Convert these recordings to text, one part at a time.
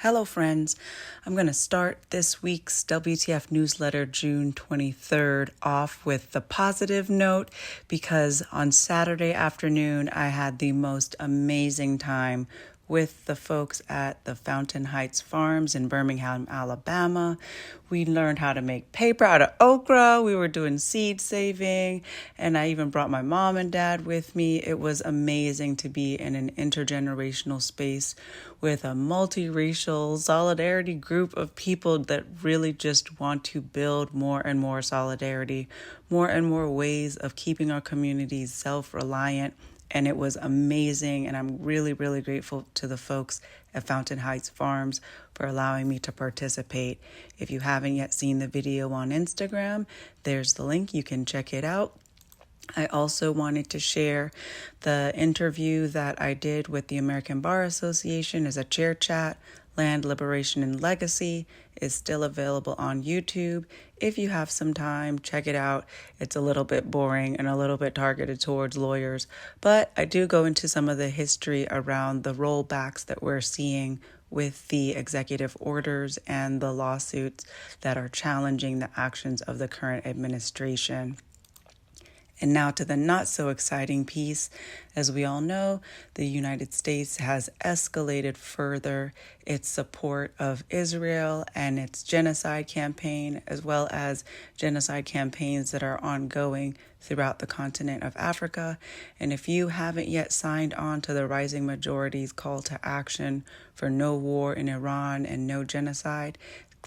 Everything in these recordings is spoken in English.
Hello, friends. I'm going to start this week's WTF newsletter, June 23rd, off with the positive note because on Saturday afternoon, I had the most amazing time with the folks at the Fountain Heights Farms in Birmingham, Alabama. We learned how to make paper out of okra. We were doing seed saving, and I even brought my mom and dad with me. It was amazing to be in an intergenerational space with a multiracial solidarity group of people that really just want to build more and more solidarity, more and more ways of keeping our communities self-reliant. And it was amazing, and I'm really, really grateful to the folks at Fountain Heights Farms for allowing me to participate. If you haven't yet seen the video on Instagram, there's the link. You can check it out. I also wanted to share the interview that I did with the American Bar Association as a chair chat. Land Liberation and Legacy is still available on YouTube. If you have some time, check it out. It's a little bit boring and a little bit targeted towards lawyers, but I do go into some of the history around the rollbacks that we're seeing with the executive orders and the lawsuits that are challenging the actions of the current administration. And now to the not so exciting piece. As we all know, the United States has escalated further its support of Israel and its genocide campaign, as well as genocide campaigns that are ongoing throughout the continent of Africa. And if you haven't yet signed on to the Rising Majority's call to action for no war in Iran and no genocide,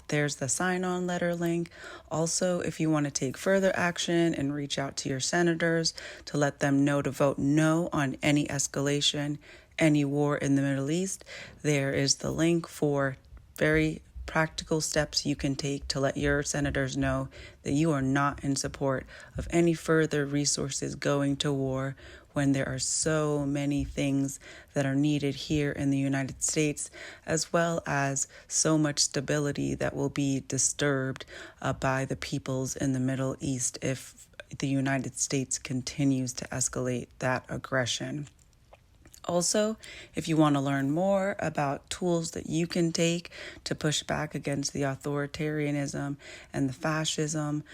there's the sign-on letter link. Also, if you want to take further action and reach out to your senators to let them know to vote no on any escalation, any war in the Middle East, there is the link for very practical steps you can take to let your senators know that you are not in support of any further resources going to war when there are so many things that are needed here in the United States, as well as so much stability that will be disturbed by the peoples in the Middle East if the United States continues to escalate that aggression. Also, if you want to learn more about tools that you can take to push back against the authoritarianism and the fascism,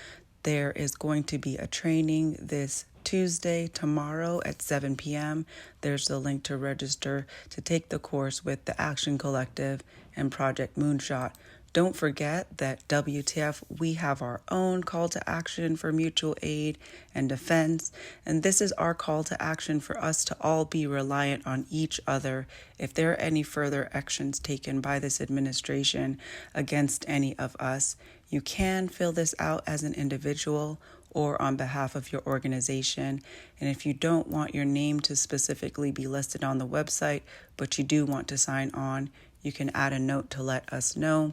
there is going to be a training this Tuesday, tomorrow at 7 p.m. There's the link to register to take the course with the Action Collective and Project Moonshot. Don't forget that WTF, we have our own call to action for mutual aid and defense, and this is our call to action for us to all be reliant on each other if there are any further actions taken by this administration against any of us. You can fill this out as an individual or on behalf of your organization. And if you don't want your name to specifically be listed on the website, but you do want to sign on, you can add a note to let us know.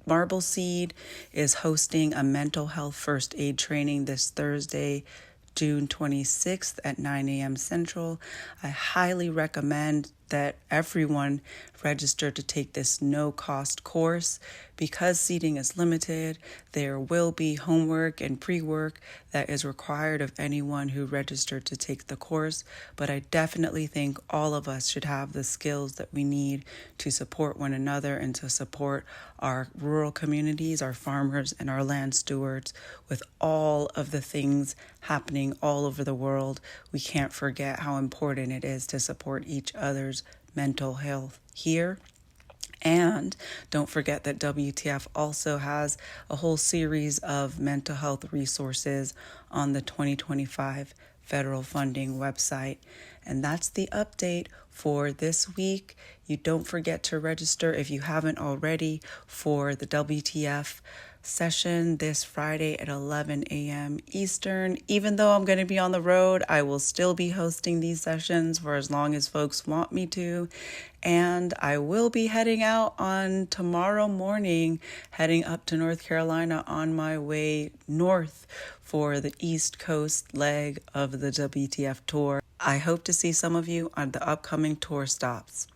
Marble Seed is hosting a mental health first aid training this Thursday, June 26th at 9 a.m. Central. I highly recommend that everyone register to take this no-cost course. Because seating is limited, there will be homework and pre-work that is required of anyone who registered to take the course, but I definitely think all of us should have the skills that we need to support one another and to support our rural communities, our farmers, and our land stewards. With all of the things happening all over the world, we can't forget how important it is to support each other's mental health here. And don't forget that WTF also has a whole series of mental health resources on the 2025 federal funding website. And that's the update for this week. You don't forget to register if you haven't already for the WTF session this Friday at 11 a.m. Eastern. Even though I'm going to be on the road, I will still be hosting these sessions for as long as folks want me to. And I will be heading out on tomorrow morning, heading up to North Carolina on my way north for the East Coast leg of the WTF tour. I hope to see some of you on the upcoming tour stops.